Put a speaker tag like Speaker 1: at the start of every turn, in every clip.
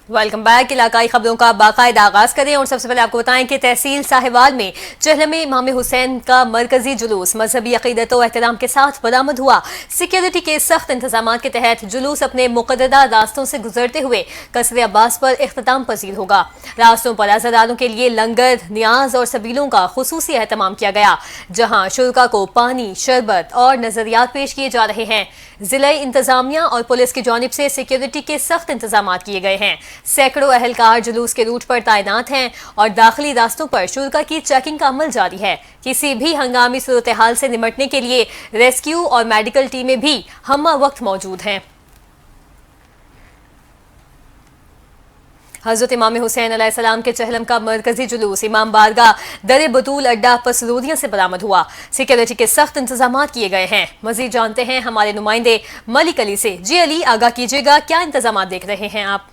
Speaker 1: Welcome back. इलाकाई खबरों का बाकायदा आगाज करें और सबसे पहले आपको बताएं कि तहसील साहिवाल में चहलम इमाम हुसैन का मरकजी जुलूस मजहबी अकीदत और एहतराम के साथ बरामद हुआ। सिक्योरिटी के सख्त इंतजाम के तहत जुलूस अपने मुक़द्ददा रास्तों से गुजरते हुए कसरे अब्बास पर इख्तिताम पजीर होगा। रास्तों पर अज़ादारों के लिए लंगर, नियाज और सबीलों का खुसूसी एहतमाम किया गया, जहाँ शुरका को पानी, शरबत और नजरियात पेश किए जा रहे हैं। जिला इंतजामिया और पुलिस की जानिब से सिक्योरिटी के सख्त इंतजाम किए गए हैं। सैकड़ों अहलकार जुलूस के रूट पर तैनात हैं और दाखिली रास्तों पर शुरका की चेकिंग का अमल जारी है। किसी भी हंगामी सूरत हाल से निपटने के लिए रेस्क्यू और मेडिकल टीमें भी हम्मा वक्त मौजूद हैं। हजरत इमाम हुसैन अलैहिस्सलाम के चहलम का मरकजी जुलूस इमाम बारगाह दर बतूल अड्डा पसरूरिया से बरामद हुआ। सिक्योरिटी के सख्त इंतजाम किए गए हैं। मजीद जानते हैं हमारे नुमाइंदे मलिक अली से। जी अली, आगाह कीजिएगा, क्या इंतजाम देख रहे हैं आप?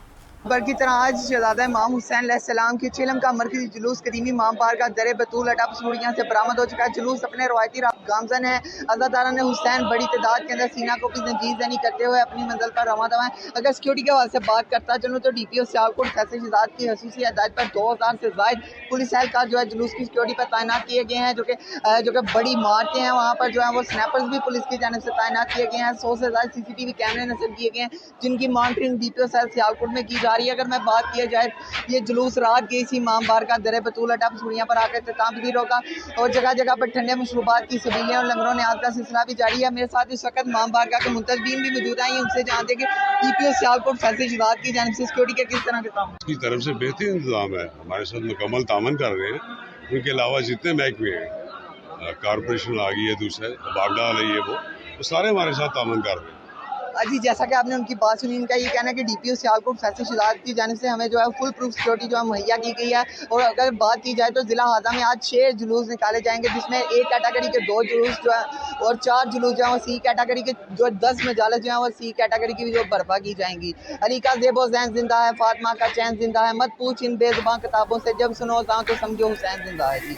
Speaker 2: बर की तरह आज शहजादा इमाम हुसैन अलैहिस्सलाम के चहलम का मरकजी जुलूस कदीमी इमाम बारगाह दर बतूल अड्डा पसरूरिया से बरामद हो चुका है। जुलूस अपने रवायती गामजन है। अज़ादारान हुसैन बड़ी तादाद के अंदर सीना को भी जंजीर जनी करते हुए अपनी मंजिल पर रवाना दवा है। अगर सिक्योरिटी के हवाले से बात करता चलूँ तो DPO सियालकोट फैसल शहजाद की खसूसी हिदायत पर 2000 से ज़ायद पुलिस एहलकार जो है जुलूस की सिक्योरिटी पर तैनात किए गए हैं, जो कि बड़ी मारते हैं। वहाँ पर जो है वो स्नैपर्स भी पुलिस की जानिब से तैनात किए गए हैं। 100 से ज़्यादा CCTV कैमरे नस्ब किए गए हैं, जिनकी मॉनिटरिंग DPO सियालकोट में की जा रही है। अगर मैं बात किया जाए, ये जुलूस रात गई सी इमाम बारगाह दर बतूल अड्डा पसरूरिया पर आकर इख्तिताम पजीर होगा और जगह जगह पर ठंडे मशरूबात की सबीलें और लंगरों ने आज का सिलसिला भी जारी है। मेरे साथ इस वक्त इमाम बारगाह के मुंतज़मीन भी मौजूद हैं। उनसे जानते हैं कि DPO सियालकोट फैसल शहजाद की जानिब से सिक्योरिटी के किस तरह के काम
Speaker 3: की तरफ से बेहतरीन इंतजाम है। हमारे साथ मुकम्मल तामन कर रहे हैं। उनके अलावा जितने महकमे हैं, कॉरपोरेशन आ गई है, दूसरे बागडा वाले ये वो सारे हमारे साथ तामन कर रहे हैं।
Speaker 2: जी, जैसा कि आपने उनकी बात सुनी, उनका ये कहना है कि DPO सियालकोट फैसल शहजाद की जानिब से हमें जो है फुल प्रूफ सिक्योरिटी जो है मुहैया की गई है। और अगर बात की जाए तो ज़िला हाजा में आज 6 जुलूस निकाले जाएंगे, जिसमें A कैटेगरी के 2 जुलूस जो है और 4 जुलूस जो है वो C कैटेगरी के जो 10 मजालस जो है वो C कैटेगरी की जो बर्पा की जाएंगी। अली का ज़ेबो ज़ैन जिंदा है, फातिमा का चैन जिंदा है, मत पूछ इन बेज़ुबान किताबों से, जब सुनो तो समझो हुसैन जिंदा है। जी,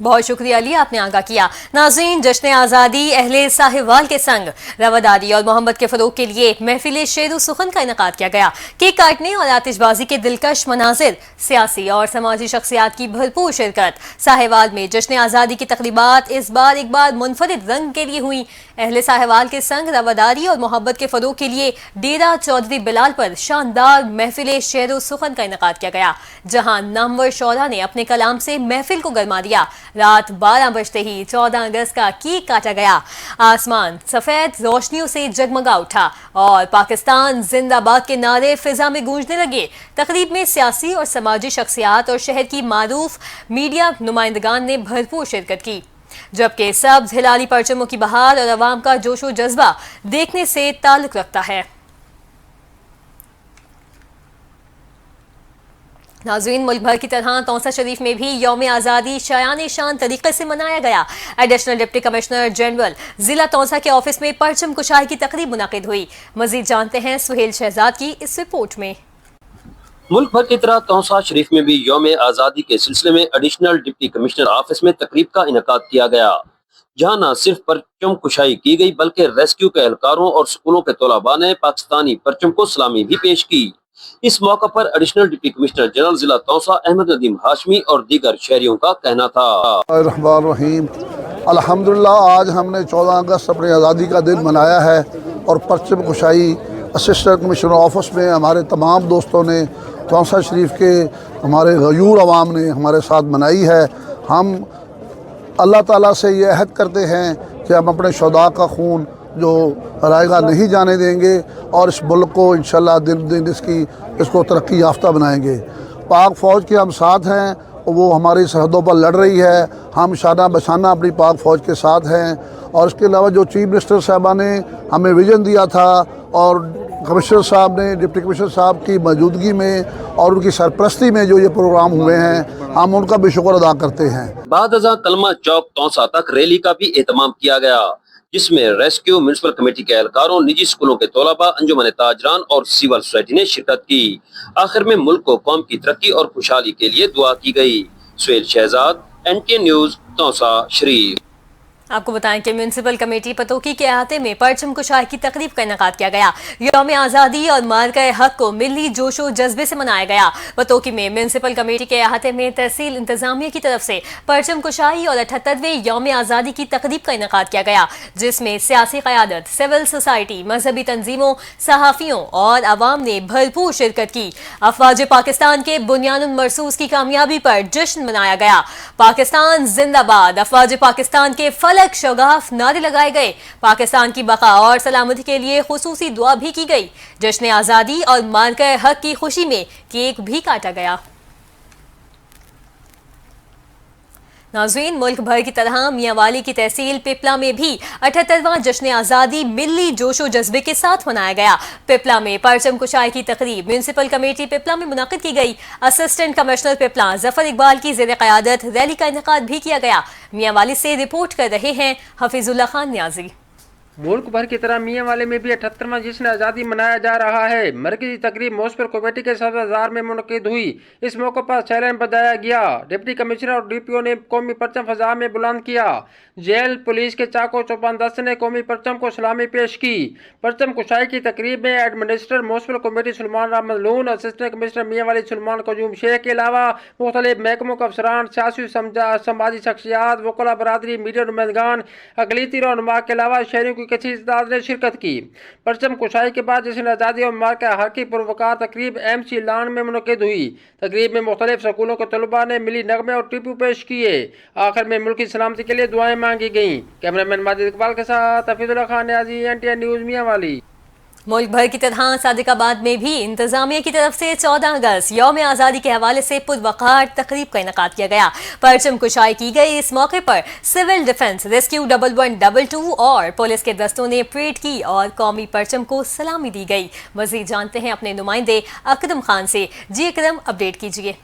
Speaker 1: बहुत शुक्रिया अली, आपने आगाह किया। नाज़रीन, जश्न आज़ादी अहले साहिवाल के संग रवादारी और मोहब्बत के फरोग के लिए महफिल शेर सुखन का इनेकाद किया गया। केक काटने और आतिशबाजी के दिलकश मनाजिर, सियासी और समाजी शख्सियात की भरपूर शिरकत। साहिवाल में जश्न आज़ादी की तकरीबात इस बार एक बार मुनफरिद रंग के लिए हुई। अहले साहिवाल के संग रवादारी और मोहब्बत के फरोग के लिए डेरा चौधरी बिलाल पर शानदार महफिल शेर सुखन का इनेकाद किया गया, जहाँ नामवर शौरा ने अपने कलाम से महफिल को गरमा दिया। रात 12 बजते ही 14 अगस्त का केक काटा गया। आसमान सफेद रोशनियों से जगमगा उठा और पाकिस्तान जिंदाबाद के नारे फिजा में गूंजने लगे। तकरीब में सियासी और समाजी शख्सियात और शहर की मारूफ मीडिया नुमाइंदगान ने भरपूर शिरकत की, जबकि सब्ज हिलाली परचमों की बहार और अवाम का जोशो जज्बा देखने से ताल्लुक रखता है। नाज़रीन, मुल्क भर की तरह तौसा शरीफ में भी यौम आज़ादी शायान शान तरीके से मनाया गया। एडिशनल डिप्टी कमिश्नर जनरल जिला तौसा के ऑफिस में परचम कुशाई की तकरीब मुनाकिद हुई। मजीद जानते हैं सुहेल शहजाद की इस रिपोर्ट में।
Speaker 4: मुल्क भर की तरह तौसा शरीफ में भी यौम आज़ादी के सिलसिले में एडिशनल डिप्टी कमिश्नर ऑफिस में तकरीब का इनेकाद किया गया, जहाँ न सिर्फ परचम कुशाई की गई बल्कि रेस्क्यू के एहलकारों और स्कूलों के तलबा ने पाकिस्तानी परचम को सलामी भी पेश की। इस मौका पर एडिशनल डिप्टी कमिश्नर जनरल जिला तौसा अहमद नदीम हाशमी और दीगर शहरियों का कहना था।
Speaker 5: अल्हम्दुलिल्लाह, आज हमने 14 अगस्त अपनी आज़ादी का दिन मनाया है और परचम कुशाई असिस्टेंट कमिश्नर ऑफिस में हमारे तमाम दोस्तों ने, तौसा शरीफ के हमारे गयूर अवाम ने हमारे साथ मनाई है। हम अल्लाह ताला से ये अहद करते हैं कि हम अपने शुहदा का खून जो रायगा नहीं जाने देंगे और इस मुल्क को इंशाल्लाह दिन दिन इसको तरक्की याफ्ता बनाएंगे। पाक फ़ौज के हम साथ हैं, वो हमारी सरहदों पर लड़ रही है। हम शाना बशाना अपनी पाक फ़ौज के साथ हैं। और इसके अलावा जो चीफ मिनिस्टर साहबा ने हमें विज़न दिया था और कमिश्नर साहब ने, डिप्टी कमिश्नर साहब की मौजूदगी में और उनकी सरपरस्ती में जो ये प्रोग्राम हुए हैं, हम उनका भी शुक्र अदा करते हैं।
Speaker 4: बाद अज़ां कलमा चौक तौसा तक रैली का भी एहतमाम किया गया, जिसमें रेस्क्यू, म्युनिसिपल कमेटी के एहलकारों, निजी स्कूलों के तलबा, अंजुमन ताजरान और सिविल सोसाइटी ने शिरकत की। आखिर में मुल्क को कौम की तरक्की और खुशहाली के लिए दुआ की गई। सुहेल शहजाद, NTN न्यूज़, तौसा शरीफ।
Speaker 1: आपको बताएं कि म्यूनसिपल कमेटी पतोकी के अहाते में परचम कुशाई की तकरीब का इनेकाद किया गया। यौम आज़ादी और मार्का हक को मिली जोशो जज्बे से मनाया गया। पतोकी में म्यूनसिपल कमेटी के अहाते में तहसील इंतजामिया की तरफ से परचम कुशाई और 78वें यौम आज़ादी की तकरीब का इनेकाद किया गया, जिसमें सियासी क़यादत, सिविल सोसाइटी, मजहबी तंजीमों, सहाफ़ियों और अवाम ने भरपूर शिरकत की। अफवाज पाकिस्तान के बुनियानुल मरसूस की कामयाबी पर जश्न मनाया गया। पाकिस्तान जिंदाबाद, अफवाज पाकिस्तान के फलक शगाफ नारे लगाए गए। पाकिस्तान की बका और सलामती के लिए खुसूसी दुआ भी की गई। जश्न आज़ादी और मार्का हक की खुशी में केक भी काटा गया। नाज़रीन, मुल्क भर की तरह मियांवाली की तहसील पिपला में भी 78वां जश्न आज़ादी मिली जोशो जज्बे के साथ मनाया गया। पिपला में परचम कुशाई की तकरीब म्यूनसिपल कमेटी पिपला में मुनक़िद की गई। असिस्टेंट कमिश्नर पिपला जफर इकबाल की ज़ेर क़यादत रैली का इनेकाद भी किया गया। मियांवाली से रिपोर्ट कर रहे हैं हफीजुल्लाह खान न्याजी।
Speaker 6: मुल्क भर की तरह मियांवाली में भी 78वां जश्न आज़ादी मनाया जा रहा है। मरकजी तकरीब म्यूनसिपल कमेटी के सदर में मुनक़िद हुई। इस मौके पर चैलेंज बजाया गया। डिप्टी कमिश्नर और डीपीओ ने कौमी परचम फजा में बुलंद किया। जेल, पुलिस के चाको चौपान दस्ते ने कौमी परचम को सलामी पेश की। परचम कुशाई की तकरीब में administrator municipal committee Suleman Ahmed Loon, assistant commissioner Mianwali Suleman Qayyum Sheikh के अलावा मुख्तलिफ महकमों के अफसरान, सियासी समाजी शख्सियात, वकला बरादरी, मीडिया नुमाइंदगान, अकलीती रहनुमा के अलावा शहरियों की कसी तादाद ने शिरकत की। परचम कुशाई के बाद जश्न आज़ादी और मार्का हक की पुरवकार तकरीब एमसी लान में मुनक़िद हुई। तकरीब में मुख्तलिफ स्कूलों के तलबा ने मिली नगमे और टिप्पू पेश किए। आखिर में मुल्क की सलामती के लिए दुआएं मांगी गईं। कैमरामैन माजिद इकबाल के साथ हफीजुल्लाह खान न्याजी, NTN न्यूज़ मियांवाली।
Speaker 1: मुल्क भर की तरह सादिकाबाद में भी इंतजामिया की तरफ से 14 अगस्त यौम आज़ादी के हवाले से पुरवकार तकरीब का इनेकाद किया गया। परचम कुशाई की गई। इस मौके पर सिविल डिफेंस, रेस्क्यू 1112 और पुलिस के दस्तों ने परेड की और कौमी परचम को सलामी दी गई। मजीद जानते हैं अपने नुमाइंदे अकरम खान से। जी अकरम, अपडेट कीजिए।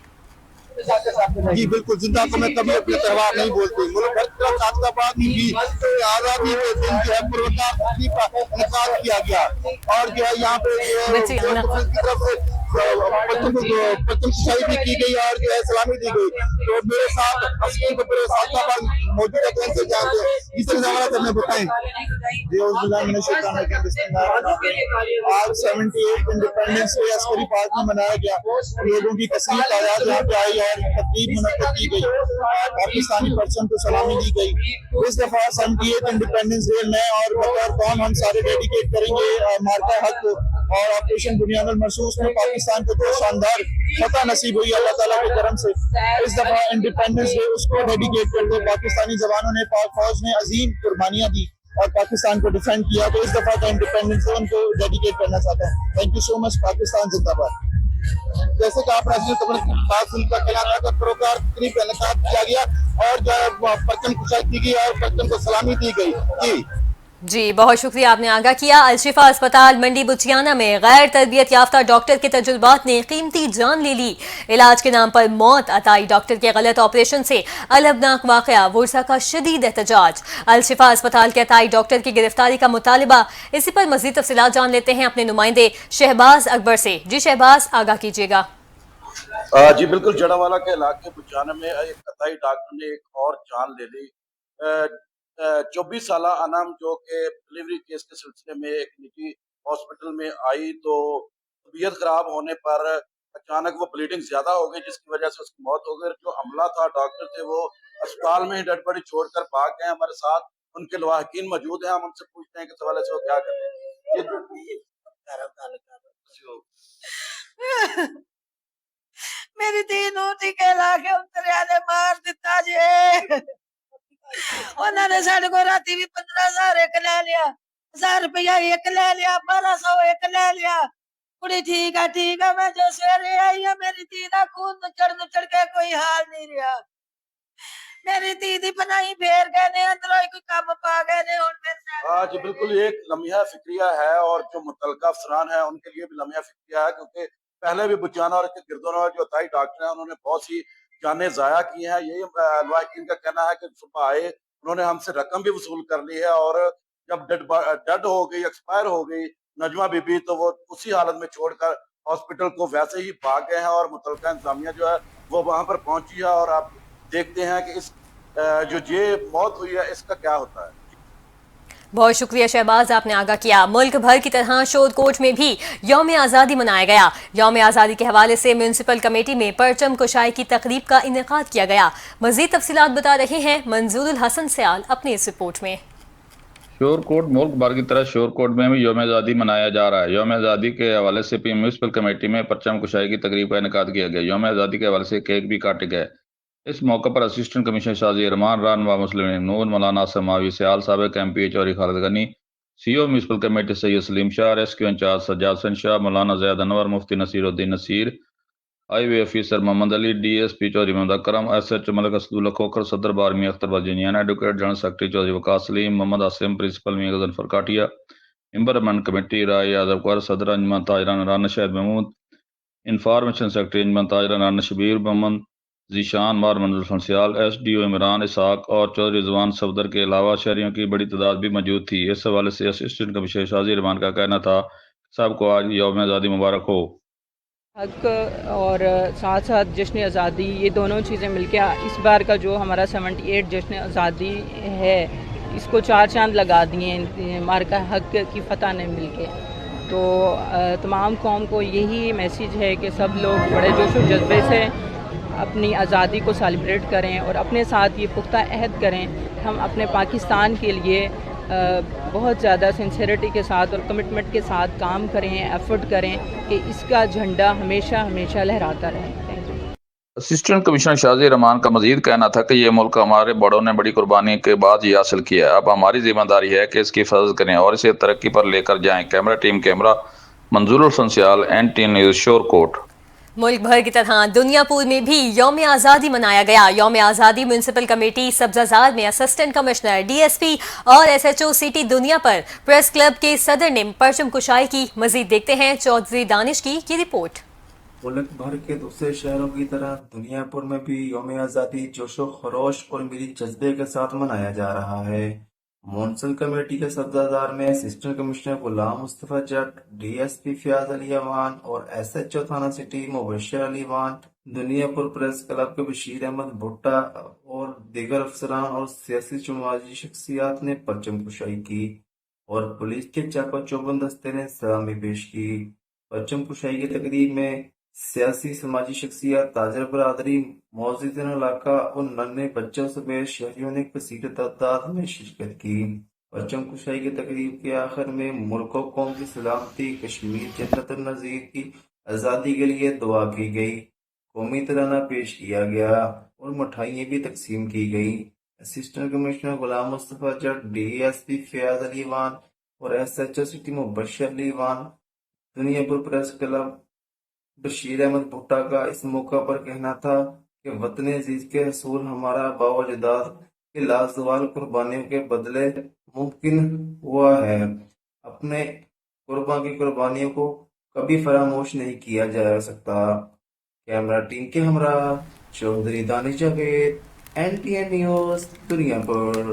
Speaker 7: जी बिल्कुल, जिंदा को मैं कभी अपने त्यौहार नहीं बोलती। मुल्क भर की सादिकाबाद में भी आज़ादी के दिन जो है पुरवकार तकरीब का इनेकाद किया गया और जो है यहाँ पे की तरफ से परचम कुशाई भी की गई और जो है सलामी दी गई। तो मेरे साथ अस्करी को पूरे सादिकाबाद मौजूद है, कैसे जानते हैं इस जमाना करने बताएं। आज 78 इंडिपेंडेंस डे अस्करी पार्क में मनाया गया। लोगों की कसीर तादाद यहाँ पे आई और तकरीब मुनक्किद की गई। पाकिस्तानी परचम को सलामी दी गई। इस दफा 78 इंडिपेंडेंस डे में और बतौर कौम हम सारे डेडिकेट करेंगे मार्का हक को और ऑपरेशन बुनियानुल मरसूस में पाकिस्तान को जो शानदार फतह नसीब हुई अल्लाह ताला के करम से। इस दफा इंडिपेंडेंस डे उसको डेडिकेट करते पाकिस्तानी जवानों ने, पाक फौज ने अजीम कुर्बानियां दी और पाकिस्तान को डिफेंड किया। तो इस दफा का इंडिपेंडेंस डे उनको डेडिकेट करना चाहता हूँ। Thank you so much. Pakistan जिंदाबाद। जैसे कि आप का कहना था प्रोग्राम तकरीब का इनेकाद किया गया और जो परचम कुशाई की गई और परचम को सलामी दी गई।
Speaker 1: जी, बहुत शुक्रिया, आपने आगाह किया। अलशिफा अस्पताल मंडी बुचियाना में गैर तरबियत याफ्ता डॉक्टर के तजुर्बात ने कीमती जान ले ली। इलाज के नाम पर मौत, अताई डॉक्टर के गलत ऑपरेशन से अलबनाक वाकया, वुरसा का शदीद एहतजाज। अलशिफा अस्पताल के अताई डॉक्टर की गिरफ्तारी का मुतालबा। इसी पर मजीद तफसीलात जान लेते हैं अपने नुमाइंदे शहबाज अकबर से। जी शहबाज, आगाह कीजिएगा।
Speaker 8: जी बिल्कुल, जड़ावाला के इलाके बुचाना में एक अताई डॉक्टर ने एक और जान ले ली। 24 साल अनम जो कि डिलीवरी केस के सिलसिले में एक निजी हॉस्पिटल में आई तो तबीयत खराब होने पर अचानक वो ब्लीडिंग ज्यादा हो गई, जिसकी वजह से उसकी मौत हो गई। जो अमला था, डॉक्टर थे, वो अस्पताल में ही डेड बॉडी छोड़कर भाग गए। हमारे साथ उनके लवाहकीन मौजूद हैं, हम उनसे पूछते हैं कि इस हवाले से वो क्या कर रहे हैं।
Speaker 9: मेरी तीन टीके ला के उतरिया ने मार दिता जे। उन्होंने साढ़े को राती भी 15,000 एक ले लिया, 1000 रुपया एक ले लिया, 1200 एक ले लिया। कुड़ी ठीक है, मैं जो सवेरे आई है मेरी धी का खून चढ़ के कोई हाल नहीं रहा। मेरी दीदी बनाई फेर गए ने, अंदरों कोई काम पा गए ने।
Speaker 8: हाँ जी बिल्कुल, एक लम्हा फिक्रिया है और जो मुतलका अफसरान है उनके लिए भी लम्हा फिक्रिया है, क्योंकि पहले भी बुचाना और गिरदोना जो अताई डॉक्टर हैं उन्होंने बहुत सी जानें ज़ाया की हैं। यही लवाहकीन का कहना है कि सुबह आए, उन्होंने हमसे रकम भी वसूल कर ली है और जब डेड हो गई, एक्सपायर हो गई नजमा बीबी, तो वो उसी हालत में छोड़कर हॉस्पिटल को वैसे ही भाग गए हैं और मुतलका इंतजामिया जो है वो वहां पर पहुंची है। और आप देखते हैं कि इस جو یہ موت ہوئی ہے اس کا کیا ہوتا ہے؟
Speaker 1: بہت شکریہ شہباز، آپ نے آگاہ کیا۔ ملک بھر کی طرح شود کوٹ میں بھی یوم آزادی منایا گیا۔ یوم آزادی کے حوالے سے میونسپل کمیٹی میں پرچم کشائی کی تقریب کا انعقاد کیا گیا۔ مزید تفصیلات بتا رہے ہیں منظور الحسن سیال اپنی اس رپورٹ میں۔
Speaker 10: شور کوٹ ملک بھر کی طرح شور کوٹ میں بھی یوم آزادی منایا جا رہا ہے۔ یوم آزادی کے حوالے سے میونسپل کمیٹی میں پرچم کشائی کی تقریب کا انعقاد کیا گیا۔ یوم آزادی کے حوالے سے کیک بھی کاٹے گئے۔ اس موقع پر اسسٹنٹ کمشنر شازی رحمان، رہنما مسلم نور مولانا سماوی سیال، سابق M P Chaudhry Khalid Ghani, C O municipal committee Syed Saleem Shah, rescue incharge Sajjad Hassan Shah, Maulana Zaid Anwar, Mufti Nasir uddin Nasir, آئی وے officer Muhammad Ali, D S P Chaudhry Muhammad Akram, S H O Malik Asadullah Khokhar, صدر بار میاں اختر بجینیان، advocate general secretary Chaudhry Waqas Saleem, Muhammad Asim, principal Mian Ghazanfar Katia, improvement committee Rai Azam قور، صدر انجمن تاجران رانا شاہد محمود، انفارمیشن سیکرٹری انجمن تاجران رانا شبیر محمد ذیشان، مار منظور فنسیال، ایس ڈی او عمران اسحاق اور چودھری رضوان صفدر کے علاوہ شہریوں کی بڑی تعداد بھی موجود تھی۔ اس حوالے سے اسسٹنٹ کمشنر شازی رحمان کا کہنا تھا سب کو آج یوم آزادی مبارک ہو۔
Speaker 11: حق اور ساتھ ساتھ جشن آزادی، یہ دونوں چیزیں مل کے اس بار کا جو ہمارا 78 جشن آزادی ہے اس کو چار چاند لگا دیے مارکہ حق کی فتح نے مل کے۔ تو تمام قوم کو یہی میسیج ہے کہ سب لوگ بڑے جوش و جذبے سے اپنی آزادی کو سیلیبریٹ کریں اور اپنے ساتھ یہ پختہ عہد کریں ہم اپنے پاکستان کے لیے بہت زیادہ سنسیریٹی کے ساتھ اور کمٹمنٹ کے ساتھ کام کریں، ایفرٹ کریں کہ اس کا جھنڈا ہمیشہ ہمیشہ لہراتا رہے۔
Speaker 10: اسسٹنٹ کمشنر شازی رحمان کا مزید کہنا تھا کہ یہ ملک ہمارے بڑوں نے بڑی قربانی کے بعد یہ حاصل کیا ہے۔ اب ہماری ذمہ داری ہے کہ اس کی حفاظت کریں اور اسے ترقی پر لے کر جائیں۔ کیمرہ ٹیم کیمرہ منظور الحسن سیال، NTN نیوز، شور کوٹ۔
Speaker 1: ملک بھر کی طرح دنیا پور میں بھی یوم آزادی منایا گیا۔ یوم آزادی میونسپل کمیٹی سبزہ میں اسسٹنٹ کمشنر، ڈی ایس پی اور ایس ایچ او سٹی دنیا پر پریس کلب کے صدر نے پرچم کشائی کی۔ مزید دیکھتے ہیں چودھری دانش کی یہ رپورٹ۔
Speaker 12: ملک بھر کے دوسرے شہروں کی طرح دنیا پور میں بھی یوم آزادی جوش و خروش اور ملی جذبے کے ساتھ منایا جا رہا ہے۔ میونسپل کمیٹی کے صدر میں اسسٹنٹ کمشنر غلام مصطفیٰ جٹ، ڈی ایس پی فیاض علی وان اور ایس ایچ او تھانہ سٹی مبشر علی وان، دنیا پور پریس کلب کے بشیر احمد بھٹا اور دیگر افسران اور سیاسی سماجی شخصیات نے پرچم کشائی کی اور پولیس کے چاق و چوبند دستے نے سلامی پیش کی۔ پرچم کشائی کی تقریب میں سیاسی سماجی شخصیات، تاجر برادری، معززین علاقہ اور ننھے بچوں سمیت شہریوں نے کثیر تعداد میں شرکت کی۔ پرچم کشائی کی تقریب کے آخر میں ملک و قوم کی سلامتی، کشمیر جنت النظیر کی آزادی کے لیے دعا کی گئی، قومی ترانہ پیش کیا گیا اور مٹھائیاں بھی تقسیم کی گئی۔ اسسٹنٹ کمشنر غلام مصطفیٰ جٹ، ڈی ایس پی فیاض علی وان اور ایس ایچ او سٹی مبشر علی وان، دنیا پور پریس کلب بشیر احمد بھٹا کا اس موقع پر کہنا تھا کہ وطن عزیز کے حصول ہمارا باوجداد کے لازوال قربانیوں کے بدلے ممکن ہوا ہے۔ اپنے قربان کی قربانیوں کو کبھی فراموش نہیں کیا جا سکتا۔ کیمرہ ٹیم کے ہمراہ چودھری دانش جاوید، NTN نیوز، دنیا پر۔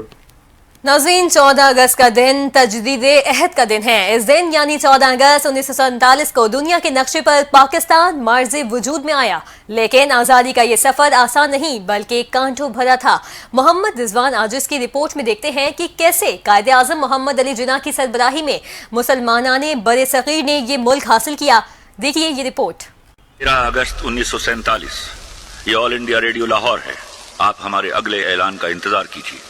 Speaker 1: ناظرین، 14 اگست کا دن تجدید عہد کا دن ہے۔ اس دن یعنی 14 اگست 1947 کو دنیا کے نقشے پر پاکستان معرض وجود میں آیا، لیکن آزادی کا یہ سفر آسان نہیں بلکہ کانٹوں بھرا تھا۔ محمد رضوان آج اس کی رپورٹ میں دیکھتے ہیں کہ کیسے قائد اعظم محمد علی جناح کی سربراہی میں مسلمانان برِ صغیر نے یہ ملک حاصل کیا۔ دیکھیے یہ رپورٹ۔
Speaker 13: 13 اگست 1947 یہ آل انڈیا ریڈیو لاہور ہے۔ آپ ہمارے اگلے اعلان کا انتظار کیجیے۔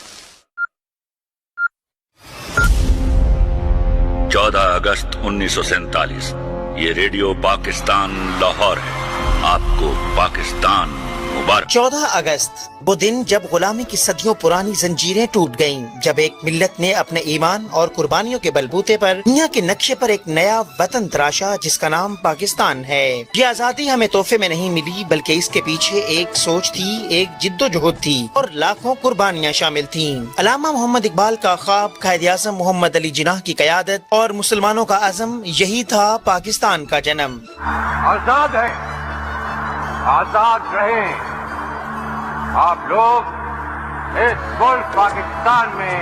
Speaker 13: 14 اگست 1947 یہ ریڈیو پاکستان لاہور ہے۔ آپ کو پاکستان مبارک۔
Speaker 14: 14 اگست وہ دن جب غلامی کی صدیوں پرانی زنجیریں ٹوٹ گئیں، جب ایک ملت نے اپنے ایمان اور قربانیوں کے بلبوتے پر دنیا کے نقشے پر ایک نیا وطن تراشا جس کا نام پاکستان ہے۔ یہ آزادی ہمیں تحفے میں نہیں ملی بلکہ اس کے پیچھے ایک سوچ تھی، ایک جد و جہد تھی اور لاکھوں قربانیاں شامل تھیں۔ علامہ محمد اقبال کا خواب، قائد اعظم محمد علی جناح کی قیادت اور مسلمانوں کا عزم، یہی تھا پاکستان کا جنم۔
Speaker 15: آزاد ہے، آزاد رہیں آپ لوگ اس ملک پاکستان میں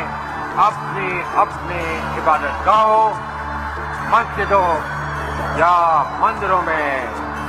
Speaker 15: اپنی عبادت گاہوں، مسجدوں یا مندروں میں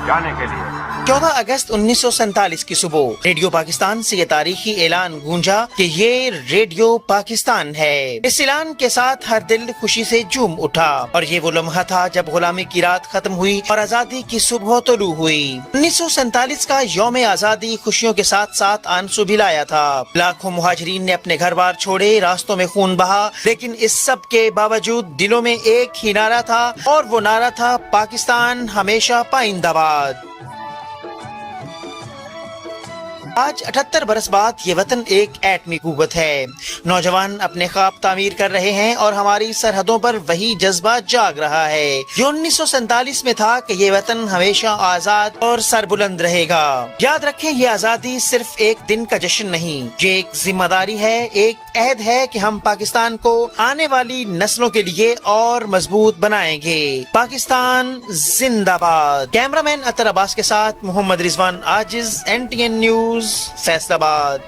Speaker 15: جانے کے لیے۔
Speaker 14: 14 अगस्त 1947 की सुबह रेडियो पाकिस्तान से ये तारीखी ऐलान गूंजा कि ये रेडियो पाकिस्तान है। इस ऐलान के साथ हर दिल खुशी से झूम उठा और ये वो लम्हा था जब गुलामी की रात खत्म हुई और आजादी की सुबह तुलू हुई। 1947 का यौम आजादी खुशियों के साथ साथ आंसू भी लाया था। लाखों मुहाजिरीन ने अपने घर बार छोड़े, रास्तों में खून बहा, लेकिन इस सब के बावजूद दिलों में एक ही नारा था और वो नारा था पाकिस्तान हमेशा पाइंदाबाद। आज 78 बरस बाद ये वतन एक एटमी कुव्वत है। नौजवान अपने ख्वाब तामीर कर रहे हैं और हमारी सरहदों पर वही जज्बा जाग रहा है। ये 1947 में था कि ये वतन हमेशा आजाद और सरबुलंद रहेगा। याद रखें, ये आजादी सिर्फ एक दिन का जश्न नहीं, ये एक जिम्मेदारी है, एक अहद है कि हम पाकिस्तान को आने वाली नस्लों के लिए और मजबूत बनाएंगे। पाकिस्तान जिंदाबाद। कैमरामैन अतर अब्बास के साथ मोहम्मद रिजवान आजिज, NTN न्यूज, फैसलाबाद।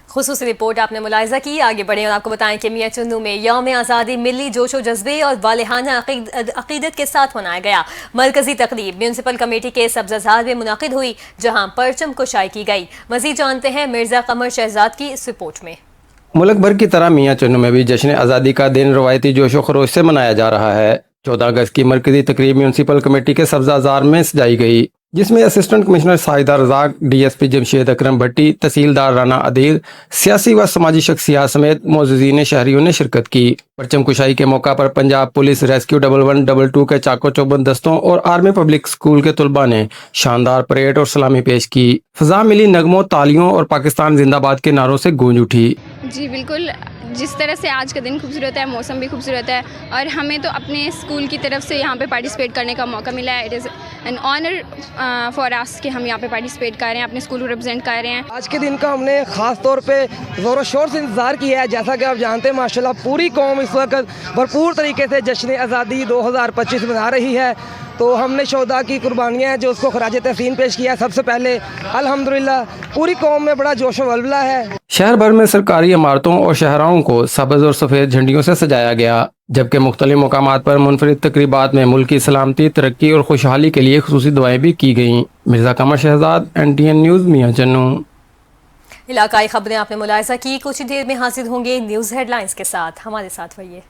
Speaker 1: खुसूसी रिपोर्ट आपने मुलाहिजा की। आगे बढ़े और आपको बताएं कि मियां चुन्नू में यौम आज़ादी मिली जोशो जज्बे और वालिहाना अकीदत के साथ मनाया गया। मरकजी तकरीब म्यूनसिपल कमेटी के सब्ज़ाज़ार में मुनाकिद हुई, जहां परचम कुशाई की गई। मज़ीद जानते हैं मिर्ज़ा कमर शहजाद की इस रिपोर्ट में।
Speaker 16: मुल्क भर की तरह मियां चुन्नू में भी जश्न आज़ादी का दिन रवायती जोशो खरोश से मनाया जा रहा है। 14 अगस्त की मरकजी तकरीब म्यूनसिपल कमेटी के सब्ज़ाज़ार में सजाई गई, जिसमें assistant commissioner Sahida Razzaq, DSP Jamshed Akram Bhatti, tehsildar Rana Adeel, सियासी व समाजी शख्सियात समेत मौजूदीन शहरियों ने शिरकत की। परचम कुशाई के मौका पर पंजाब पुलिस रेस्क्यू 1122 के चाको चौबंद दस्तों और आर्मी पब्लिक स्कूल के तलबा ने शानदार परेड और सलामी पेश की। फजा मिली नगमों, तालियों और पाकिस्तान जिंदाबाद के नारों से गूंज उठी।
Speaker 17: जी बिल्कुल, जिस तरह से आज का दिन खूबसूरत है, मौसम भी खूबसूरत है और हमें तो अपने स्कूल की तरफ से यहाँ पे पार्टिसिपेट करने का मौका मिला है। It is an honour for us कि हम यहाँ पे पार्टिसिपेट कर रहे हैं, अपने स्कूल को रिप्रेजेंट कर रहे हैं।
Speaker 18: आज के दिन का हमने ख़ास तौर पे ज़ोर शोर से इंतज़ार किया है। जैसा कि आप जानते हैं, माशाल्लाह पूरी कौम इस वक्त भरपूर तरीके से जश्न आज़ादी 2025 मना रही है। तो हमने शोहदा की कुर्बानियाँ हैं जो उसको खराज तहसीन पेश किया। सबसे पहले अल्हम्दुलिल्लाह पूरी कौम में बड़ा जोश व वलवला है। शहर भर में सरकारी इमारतों और शहराओं को सब्ज़ और सफ़ेद झंडियों से सजाया गया, जबकि मुख्तलिफ मकामात पर मुनफरिद तकरीबात में मुल्क की सलामती, तरक्की और खुशहाली के लिए खुसूसी दुआएं भी की गईं। मिर्ज़ा कमर शहजाद, NTN न्यूज़, मियां चन्नू।
Speaker 1: इलाकाई खबरें आपने मुलाहिजा की। कुछ ही देर में हाजिर होंगे न्यूज़ हेडलाइंस के साथ। हमारे साथ रहिए।